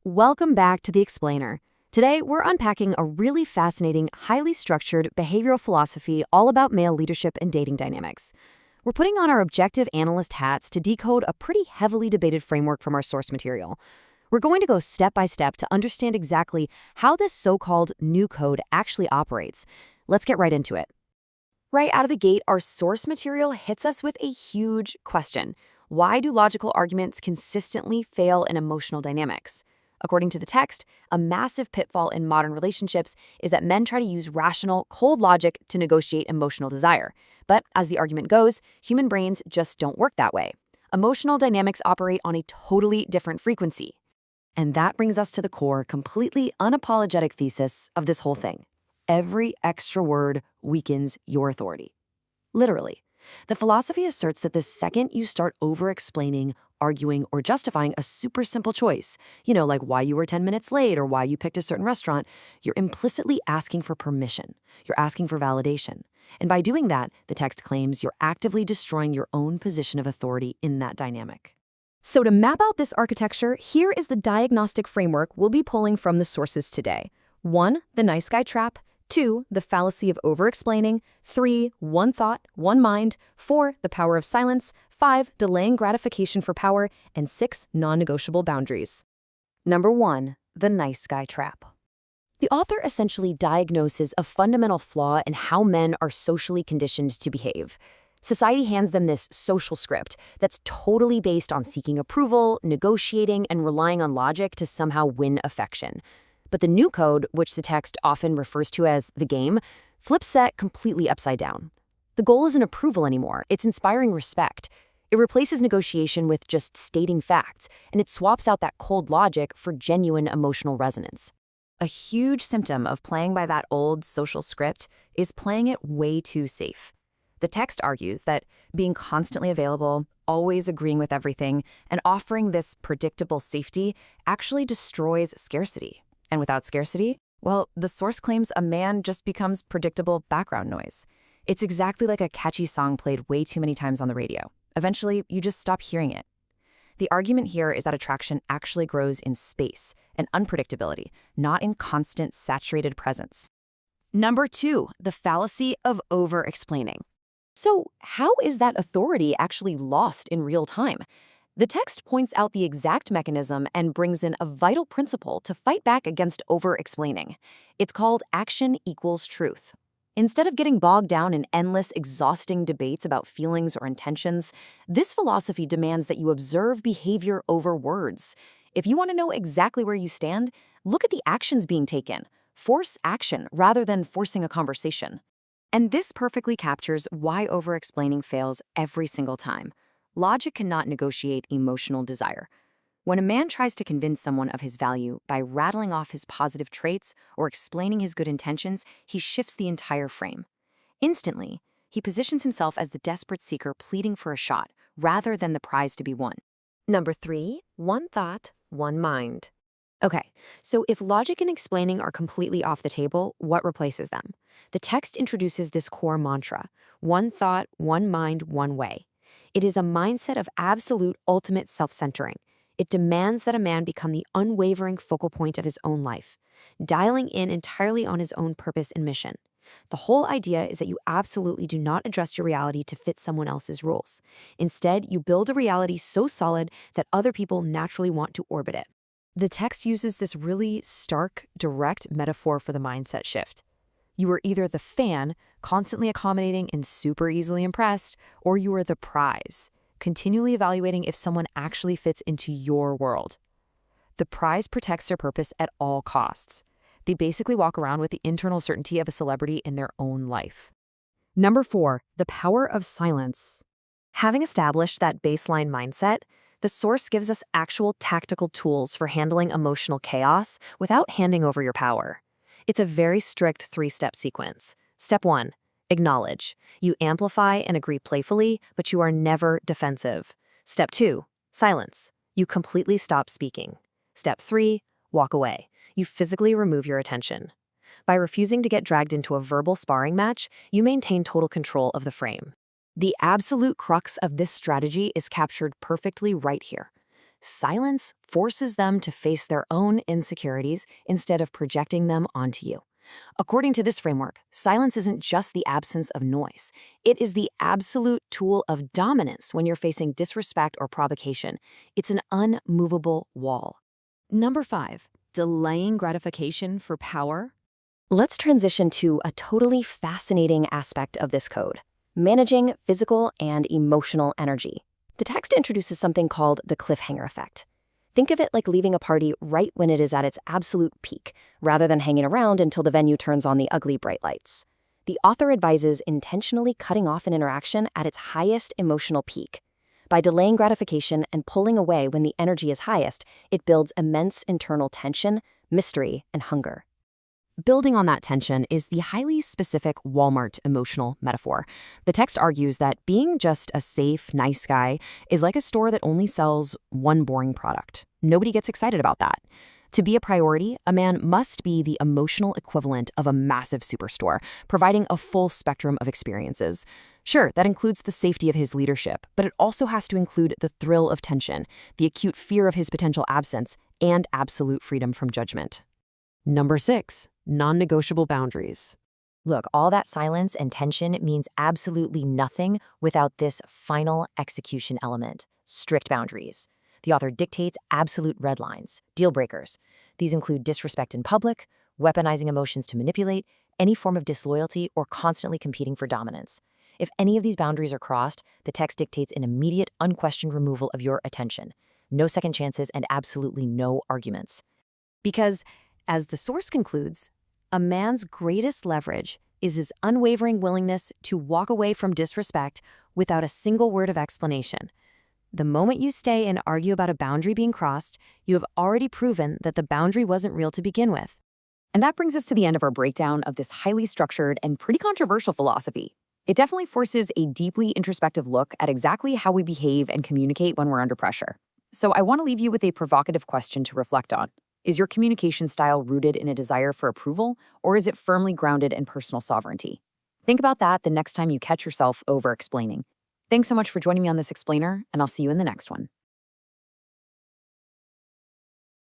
Welcome back to The Explainer. Today, we're unpacking a really fascinating, highly structured behavioral philosophy all about male leadership and dating dynamics. We're putting on our objective analyst hats to decode a pretty heavily debated framework from our source material. We're going to go step by step to understand exactly how this so-called new code actually operates. Let's get right into it. Right out of the gate, our source material hits us with a huge question. Why do logical arguments consistently fail in emotional dynamics? According to the text, a massive pitfall in modern relationships is that men try to use rational, cold logic to negotiate emotional desire. But as the argument goes, human brains just don't work that way. Emotional dynamics operate on a totally different frequency. And that brings us to the core, completely unapologetic thesis of this whole thing. Every extra word weakens your authority. Literally. The philosophy asserts that the second you start over-explaining, arguing, or justifying a super simple choice, like why you were 10 minutes late or why you picked a certain restaurant, you're implicitly asking for permission. You're asking for validation. And by doing that, the text claims you're actively destroying your own position of authority in that dynamic. So to map out this architecture, here is the diagnostic framework we'll be pulling from the sources today. 1. The nice guy trap. 2. The fallacy of over-explaining. 3. One thought, one mind. 4. The power of silence. 5. Delaying gratification for power. And 6. Non-negotiable boundaries. Number 1. The nice guy trap. The author essentially diagnoses a fundamental flaw in how men are socially conditioned to behave. Society hands them this social script that's totally based on seeking approval, negotiating, and relying on logic to somehow win affection. But the new code, which the text often refers to as the game, flips that completely upside down. The goal isn't approval anymore, it's inspiring respect. It replaces negotiation with just stating facts, and it swaps out that cold logic for genuine emotional resonance. A huge symptom of playing by that old social script is playing it way too safe. The text argues that being constantly available, always agreeing with everything, and offering this predictable safety actually destroys scarcity. And without scarcity, well, the source claims a man just becomes predictable background noise. It's exactly like a catchy song played way too many times on the radio. Eventually, you just stop hearing it. The argument here is that attraction actually grows in space and unpredictability, not in constant, saturated presence. Number 2, the fallacy of over-explaining. So, how is that authority actually lost in real time? The text points out the exact mechanism and brings in a vital principle to fight back against over-explaining. It's called action equals truth. Instead of getting bogged down in endless, exhausting debates about feelings or intentions, this philosophy demands that you observe behavior over words. If you want to know exactly where you stand, look at the actions being taken. Force action rather than forcing a conversation. And this perfectly captures why over-explaining fails every single time. Logic cannot negotiate emotional desire. When a man tries to convince someone of his value by rattling off his positive traits or explaining his good intentions, he shifts the entire frame. Instantly, he positions himself as the desperate seeker pleading for a shot, rather than the prize to be won. Number 3, one thought, one mind. Okay, so if logic and explaining are completely off the table, what replaces them? The text introduces this core mantra: one thought, one mind, one way. It is a mindset of absolute ultimate self-centering. It demands that a man become the unwavering focal point of his own life, dialing in entirely on his own purpose and mission. The whole idea is that you absolutely do not adjust your reality to fit someone else's rules. Instead, you build a reality so solid that other people naturally want to orbit it. The text uses this really stark, direct metaphor for the mindset shift. You are either the fan, constantly accommodating and super easily impressed, or you are the prize, continually evaluating if someone actually fits into your world. The prize protects their purpose at all costs. They basically walk around with the internal certainty of a celebrity in their own life. Number 4, the power of silence. Having established that baseline mindset, the source gives us actual tactical tools for handling emotional chaos without handing over your power. It's a very strict 3-step sequence. Step 1, acknowledge. You amplify and agree playfully, but you are never defensive. Step 2, silence. You completely stop speaking. Step 3, walk away. You physically remove your attention. By refusing to get dragged into a verbal sparring match, you maintain total control of the frame. The absolute crux of this strategy is captured perfectly right here. Silence forces them to face their own insecurities instead of projecting them onto you. According to this framework, silence isn't just the absence of noise. It is the absolute tool of dominance when you're facing disrespect or provocation. It's an unmovable wall. Number 5, delaying gratification for power. Let's transition to a totally fascinating aspect of this code: managing physical and emotional energy. The text introduces something called the cliffhanger effect. Think of it like leaving a party right when it is at its absolute peak, rather than hanging around until the venue turns on the ugly bright lights. The author advises intentionally cutting off an interaction at its highest emotional peak. By delaying gratification and pulling away when the energy is highest, it builds immense internal tension, mystery, and hunger. Building on that tension is the highly specific Walmart emotional metaphor. The text argues that being just a safe, nice guy is like a store that only sells one boring product. Nobody gets excited about that. To be a priority, a man must be the emotional equivalent of a massive superstore, providing a full spectrum of experiences. Sure, that includes the safety of his leadership, but it also has to include the thrill of tension, the acute fear of his potential absence, and absolute freedom from judgment. Number 6, non-negotiable boundaries. Look, all that silence and tension means absolutely nothing without this final execution element: strict boundaries. The author dictates absolute red lines, deal breakers. These include disrespect in public, weaponizing emotions to manipulate, any form of disloyalty, or constantly competing for dominance. If any of these boundaries are crossed, the text dictates an immediate, unquestioned removal of your attention. No second chances and absolutely no arguments. Because, as the source concludes, a man's greatest leverage is his unwavering willingness to walk away from disrespect without a single word of explanation. The moment you stay and argue about a boundary being crossed, you have already proven that the boundary wasn't real to begin with. And that brings us to the end of our breakdown of this highly structured and pretty controversial philosophy. It definitely forces a deeply introspective look at exactly how we behave and communicate when we're under pressure. So I want to leave you with a provocative question to reflect on. Is your communication style rooted in a desire for approval, or is it firmly grounded in personal sovereignty? Think about that the next time you catch yourself over-explaining. Thanks so much for joining me on this explainer, and I'll see you in the next one.